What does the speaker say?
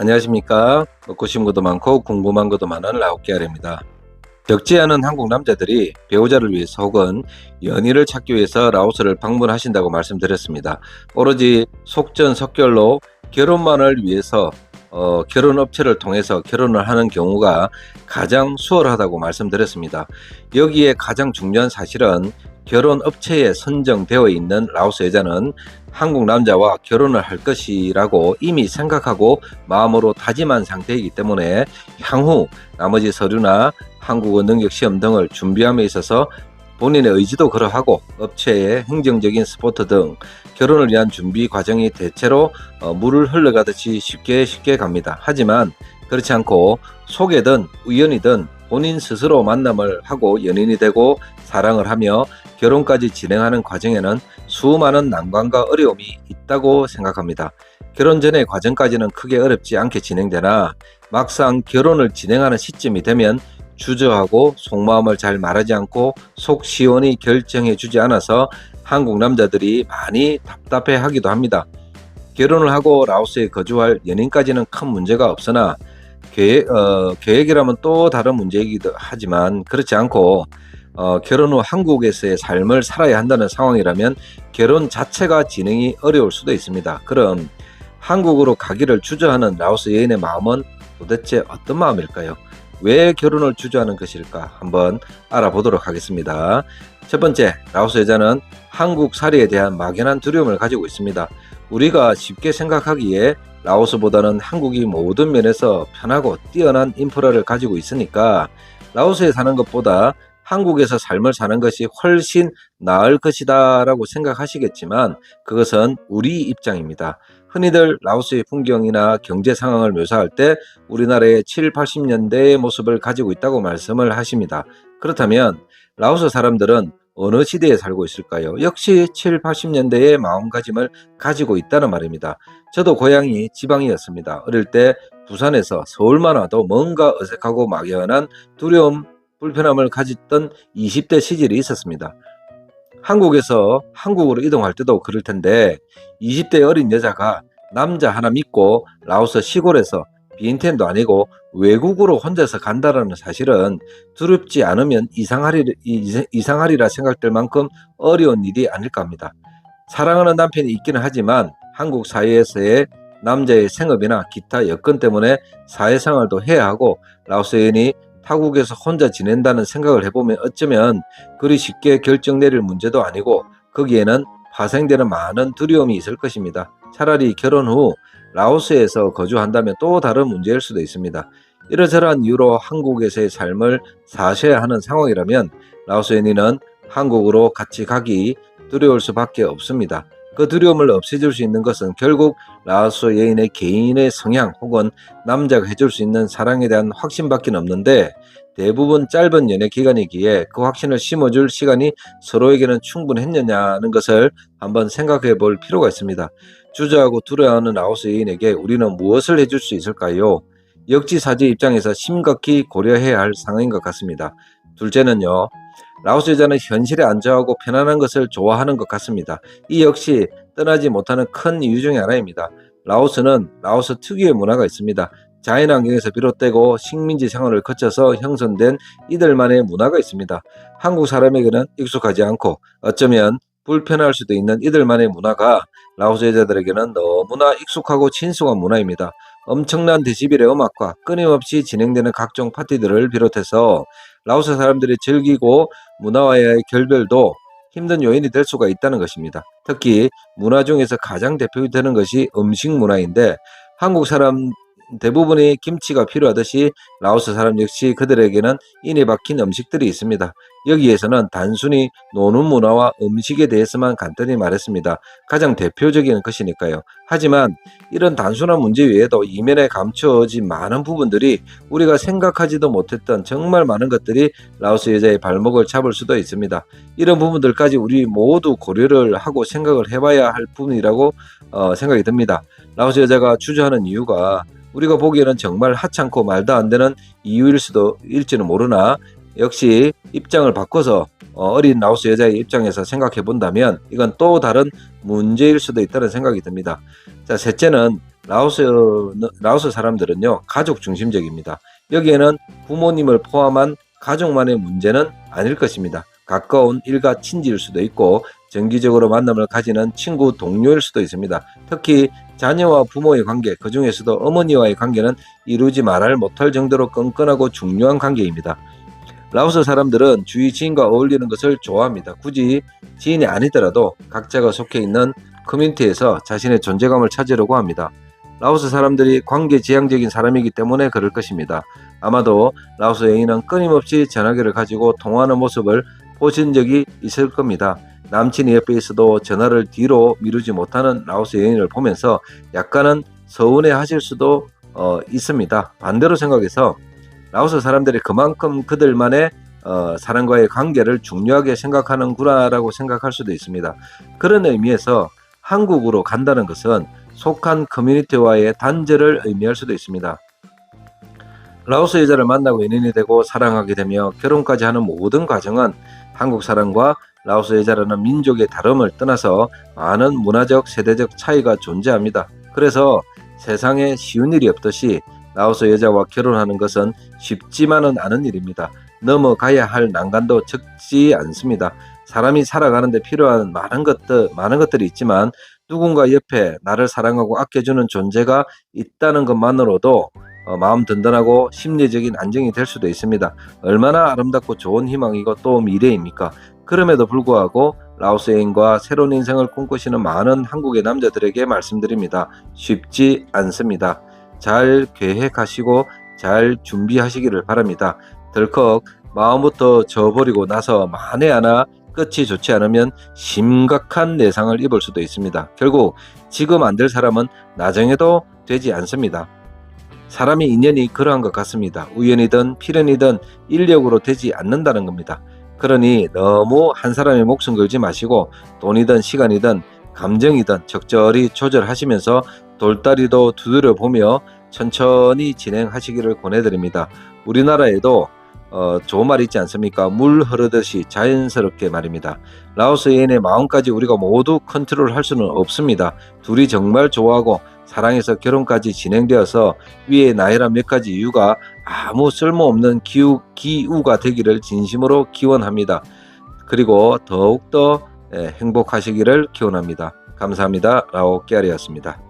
안녕하십니까. 먹고 싶은 것도 많고 궁금한 것도 많은 라오키아입니다. 적지 않은 한국 남자들이 배우자를 위해서 혹은 연인을 찾기 위해서 라오스를 방문하신다고 말씀드렸습니다. 오로지 속전속결로 결혼만을 위해서 결혼업체를 통해서 결혼을 하는 경우가 가장 수월하다고 말씀드렸습니다. 여기에 가장 중요한 사실은 결혼업체에 선정되어 있는 라오스 여자는 한국 남자와 결혼을 할 것이라고 이미 생각하고 마음으로 다짐한 상태이기 때문에 향후 나머지 서류나 한국어 능력 시험 등을 준비함에 있어서 본인의 의지도 그러하고 업체의 행정적인 스포트 등 결혼을 위한 준비 과정이 대체로 물을 흘러가듯이 쉽게 갑니다. 하지만 그렇지 않고 속이든 우연이든 본인 스스로 만남을 하고 연인이 되고 사랑을 하며 결혼까지 진행하는 과정에는 수많은 난관과 어려움이 있다고 생각합니다. 결혼 전의 과정까지는 크게 어렵지 않게 진행되나 막상 결혼을 진행하는 시점이 되면 주저하고 속마음을 잘 말하지 않고 속 시원히 결정해 주지 않아서 한국 남자들이 많이 답답해 하기도 합니다. 결혼을 하고 라오스에 거주할 연인까지는 큰 문제가 없으나 계획이라면 또 다른 문제이기도 하지만 그렇지 않고 결혼 후 한국에서의 삶을 살아야 한다는 상황이라면 결혼 자체가 진행이 어려울 수도 있습니다. 그럼 한국으로 가기를 주저하는 라오스 여인의 마음은 도대체 어떤 마음일까요? 왜 결혼을 주저하는 것일까? 한번 알아보도록 하겠습니다. 첫 번째, 라오스 여자는 한국살이에 대한 막연한 두려움을 가지고 있습니다. 우리가 쉽게 생각하기에 라오스보다는 한국이 모든 면에서 편하고 뛰어난 인프라를 가지고 있으니까 라오스에 사는 것보다 한국에서 삶을 사는 것이 훨씬 나을 것이다 라고 생각하시겠지만 그것은 우리 입장입니다. 흔히들 라오스의 풍경이나 경제 상황을 묘사할 때 우리나라의 7, 80년대의 모습을 가지고 있다고 말씀을 하십니다. 그렇다면 라오스 사람들은 어느 시대에 살고 있을까요? 역시 7, 80년대의 마음가짐을 가지고 있다는 말입니다. 저도 고향이 지방이었습니다. 어릴 때 부산에서 서울만 와도 뭔가 어색하고 막연한 두려움, 불편함을 가졌던 20대 시절이 있었습니다. 한국에서 한국으로 이동할 때도 그럴 텐데 20대 어린 여자가 남자 하나 믿고 라오스 시골에서 비인텐도 아니고 외국으로 혼자서 간다라는 사실은 두렵지 않으면 이상하리라 생각될 만큼 어려운 일이 아닐까 합니다. 사랑하는 남편이 있기는 하지만 한국 사회에서의 남자의 생업이나 기타 여건 때문에 사회생활도 해야 하고 라오스 여인이 타국에서 혼자 지낸다는 생각을 해보면 어쩌면 그리 쉽게 결정 내릴 문제도 아니고 거기에는 파생되는 많은 두려움이 있을 것입니다. 차라리 결혼 후 라오스에서 거주한다면 또 다른 문제일 수도 있습니다. 이러저러한 이유로 한국에서의 삶을 사셔야 하는 상황이라면 라오스 연인은 한국으로 같이 가기 두려울 수밖에 없습니다. 그 두려움을 없애줄 수 있는 것은 결국 라오스 여인의 개인의 성향 혹은 남자가 해줄 수 있는 사랑에 대한 확신밖에 없는데 대부분 짧은 연애 기간이기에 그 확신을 심어줄 시간이 서로에게는 충분했느냐는 것을 한번 생각해 볼 필요가 있습니다. 주저하고 두려워하는 라오스 여인에게 우리는 무엇을 해줄 수 있을까요? 역지사지 입장에서 심각히 고려해야 할 상황인 것 같습니다. 둘째는요. 라오스 여자는 현실에 안주하고 편안한 것을 좋아하는 것 같습니다. 이 역시 떠나지 못하는 큰 이유 중에 하나입니다. 라오스는 라오스 특유의 문화가 있습니다. 자연환경에서 비롯되고 식민지 생활을 거쳐서 형성된 이들만의 문화가 있습니다. 한국 사람에게는 익숙하지 않고 어쩌면 불편할 수도 있는 이들만의 문화가 라오스 여자들에게는 너무나 익숙하고 친숙한 문화입니다. 엄청난 데시벨의 음악과 끊임없이 진행되는 각종 파티들을 비롯해서 라오스 사람들이 즐기고 문화와의 결별도 힘든 요인이 될 수가 있다는 것입니다. 특히 문화 중에서 가장 대표되는 것이 음식 문화인데 한국 사람 대부분이 김치가 필요하듯이 라오스 사람 역시 그들에게는 인이 박힌 음식들이 있습니다. 여기에서는 단순히 노는 문화와 음식에 대해서만 간단히 말했습니다. 가장 대표적인 것이니까요. 하지만 이런 단순한 문제 외에도 이면에 감추어진 많은 부분들이 우리가 생각하지도 못했던 정말 많은 것들이 라오스 여자의 발목을 잡을 수도 있습니다. 이런 부분들까지 우리 모두 고려를 하고 생각을 해봐야 할 부분이라고 생각이 듭니다. 라오스 여자가 주저하는 이유가 우리가 보기에는 정말 하찮고 말도 안 되는 이유일지는 모르나 역시 입장을 바꿔서 어린 라오스 여자의 입장에서 생각해 본다면 이건 또 다른 문제일 수도 있다는 생각이 듭니다. 자, 셋째는 라오스 사람들은요, 가족 중심적입니다. 여기에는 부모님을 포함한 가족만의 문제는 아닐 것입니다. 가까운 일가 친지일 수도 있고 정기적으로 만남을 가지는 친구 동료일 수도 있습니다. 특히 자녀와 부모의 관계, 그 중에서도 어머니와의 관계는 이루지 말할 못할 정도로 끈끈하고 중요한 관계입니다. 라오스 사람들은 주위 지인과 어울리는 것을 좋아합니다. 굳이 지인이 아니더라도 각자가 속해 있는 커뮤니티에서 자신의 존재감을 찾으려고 합니다. 라오스 사람들이 관계지향적인 사람이기 때문에 그럴 것입니다. 아마도 라오스 여인은 끊임없이 전화기를 가지고 통화하는 모습을 보신 적이 있을 겁니다. 남친이 옆에 있어도 전화를 뒤로 미루지 못하는 라오스 여인을 보면서 약간은 서운해 하실 수도 있습니다. 반대로 생각해서 라오스 사람들이 그만큼 그들만의 사람과의 관계를 중요하게 생각하는구나라고 생각할 수도 있습니다. 그런 의미에서 한국으로 간다는 것은 속한 커뮤니티와의 단절을 의미할 수도 있습니다. 라오스 여자를 만나고 연인이 되고 사랑하게 되며 결혼까지 하는 모든 과정은 한국 사람과 라오스 여자라는 민족의 다름을 떠나서 많은 문화적, 세대적 차이가 존재합니다. 그래서 세상에 쉬운 일이 없듯이 라오스 여자와 결혼하는 것은 쉽지만은 않은 일입니다. 넘어가야 할 난간도 적지 않습니다. 사람이 살아가는데 필요한 많은 것들이 있지만 누군가 옆에 나를 사랑하고 아껴주는 존재가 있다는 것만으로도 마음 든든하고 심리적인 안정이 될 수도 있습니다. 얼마나 아름답고 좋은 희망이고 또 미래입니까? 그럼에도 불구하고 라오스 여인과 새로운 인생을 꿈꾸시는 많은 한국의 남자들에게 말씀드립니다. 쉽지 않습니다. 잘 계획하시고 잘 준비하시기를 바랍니다. 덜컥 마음부터 저버리고 나서 만에 하나 끝이 좋지 않으면 심각한 내상을 입을 수도 있습니다. 결국 지금 안 될 사람은 나중에도 되지 않습니다. 사람의 인연이 그러한 것 같습니다. 우연이든 필연이든 인력으로 되지 않는다는 겁니다. 그러니 너무 한 사람의 목숨 걸지 마시고 돈이든 시간이든 감정이든 적절히 조절하시면서 돌다리도 두드려 보며 천천히 진행하시기를 권해드립니다. 우리나라에도 좋은 말 있지 않습니까? 물 흐르듯이 자연스럽게 말입니다. 라오스 여인의 마음까지 우리가 모두 컨트롤할 수는 없습니다. 둘이 정말 좋아하고 사랑해서 결혼까지 진행되어서 위에 나열한 몇 가지 이유가 아무 쓸모없는 기우가 되기를 진심으로 기원합니다. 그리고 더욱더 행복하시기를 기원합니다. 감사합니다. 라오 깨알이었습니다.